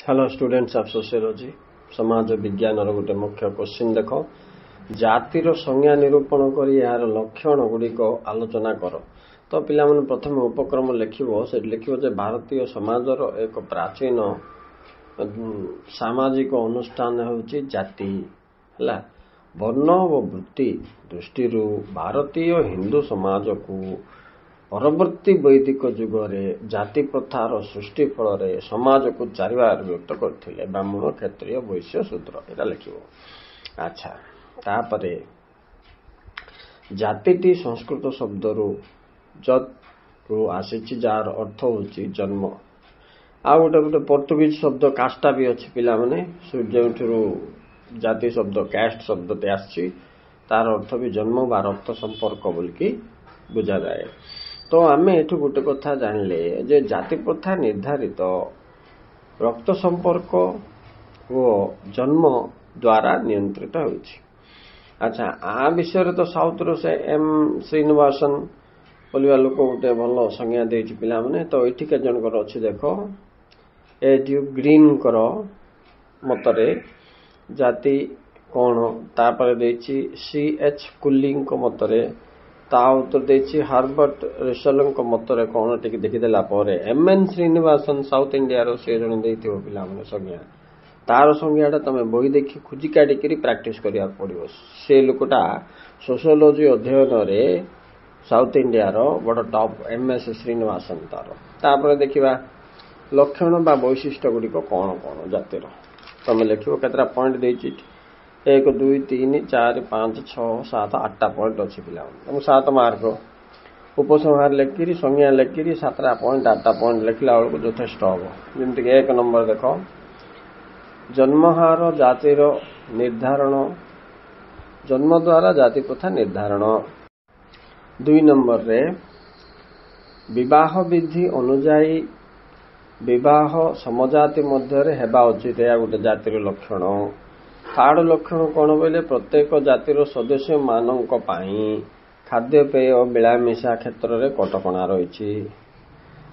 Hello students of sociology समाज विज्ञान गोटे मुख्य क्वेश्चन देख जातिर संज्ञा निरूपण कर यार लक्षण गुड़िक आलोचना कर। तो पिला प्रथम उपक्रम लिखो भारतीय समाजर एक प्राचीन सामाजिक अनुष्ठान होची जाति है वर्ण व वृत्ति दृष्टि भारतीय हिंदू समाज को परवर्ती वैदिक जुगरे जाति प्रथार सृष्टि फल समाज को चारिबार व्यक्त करते ब्राह्मण क्षत्रिय वैश्य शूद्र एटा लिखिबो। अच्छा तापरे जातिटी संस्कृत शब्द जत रु आसी जार अर्थ होची जन्म। आ गोटे पोर्तुगीज शब्द कास्टा भी अच्छी पिला माने जो जाति शब्द कैस्ट शब्द आसी तार अर्थ भी जन्म बा रक्त संपर्क बोलिकी बुझा जाए। तो आम एठू गोटे कथा जानले जे जाति प्रथा निर्धारित रक्त संपर्क वो जन्म द्वारा नियंत्रित होछि। अच्छा आ विषय तो साउथ रो से एम श्रीनिवासन बोलिया लोक गोटे भल संज्ञा देछि पिला माने। तो एठी के जनकर अछि देखो एडी ग्रीन कर मतरे जाति कोन तापर देछि सी एच कुलिंग को मतरे ता उत्तर देछि हार्बर्ट रेसलंग को मतरे कोन टिक देखिदेला परे M N Srinivasan south India रो से जण देथिबो पिला माने संज्ञा तार संज्ञाटा तमे बही देखि खुजी काढी करी प्रैक्टिस करिया पड़िबो। से लोकटा सोशियोलॉजी अध्ययन रे साउथ इंडिया रो बड़ टॉप एम एस श्रीनिवासन तार। तापर देखिबा लक्षण बा वैशिष्ट्य गुडी को कोन कोन जातिर तमे लिखिबो केतरा पॉइंट देछि 1 2 3 4 5 6 7 8टा पॉइंट अच्छी पिला 7 मार्क उपसंहार लेखिरी संज्ञा लेखिरी 7टा पॉइंट 8टा पॉइंट लिखला बेलू यथेष्ट हम। जमीक 1 नंबर देख जन्महार जातिर निर्धारण जन्म द्वारा जाति प्रथा निर्धारण। 2 नंबर रे विवाह विधि अनुजाई विवाह समजाति मध्य हेबा उचित या गोटे जातिर लक्षण। थार्ड लक्षण कौन बोले प्रत्येक जातिर सदस्य मानक खाद्यपेय मिलामिशा क्षेत्र में कटकणा रही।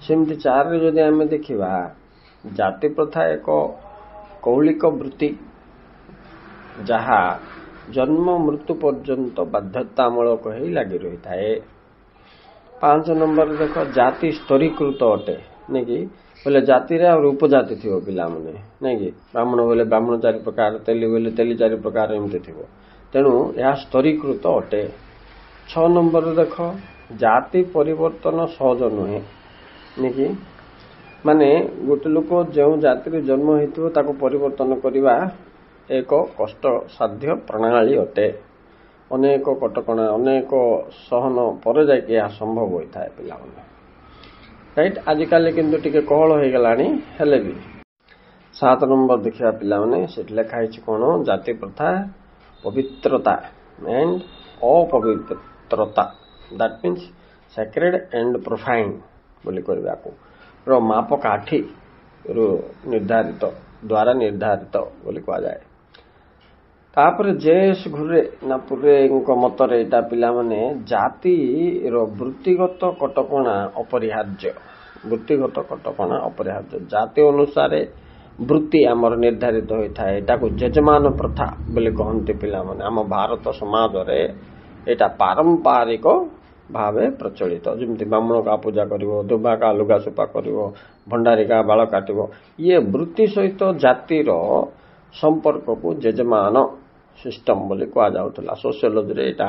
सेमती 4 रे जदि आम देखा जाति प्रथा एक कौलिक वृत्ति जहा जन्म मृत्यु पर्यंत बाध्यतामूलक ही लगी रही थाए। 5 नंबर देख जाति स्तरीकृत अटे नहीं कि बोले जाति रे और उपजाति थी पिला माने नहीं कि ब्राह्मण बोले ब्राह्मण 4 प्रकार तेली बोले तेली 4 प्रकार एमती थी तेणु यह स्तरीकृत अटे। 6 नंबर देख जाति परिवर्तन सहज नुहे नहीं कि माने गोटे लोक जो जाति जन्म होइथिबो ताको परिवर्तन करिबा एक कष्ट साध्य प्रणाली अटे। अनेक कटकणा अनेक सहन पर जाके यह संभव होता है पिला माने राइट। आजिकल किंतु टिके कहल हो गलानी हेले भी। 7 नंबर देखिया पिला माने सेठ लेखा हिच कोन जाति प्रथा पवित्रता एंड अपवित्रता that means sacred and profane बोली करबा को रो माप काठी रो निर्धारित द्वारा निर्धारित बोली कहा जाए। तापर जेस घुरे ना पूरे मतरे एटा पिला माने जाति रो वृत्तिगत कटकणा अपरिहार्य वृत्तिगत कटकणा अपरिहार्य जाति अनुसार वृत्ति आमर निर्धारित होता है। एटा को जजमान प्रथा बोले कहते पिला माने आम भारत समाज रे एटा पारंपरिक भावे प्रचलित जमती ब्राह्मण का पूजा करिवो दुबा का लुगा सुपा करिवो भंडारी का बाल काटिवो ये वृत्ति सहित जातिर संपर्क को जजमान सिस्टम बोली कहा जाउतला। सोशियोलॉजी रे एटा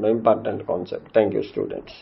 important concept. Thank you students.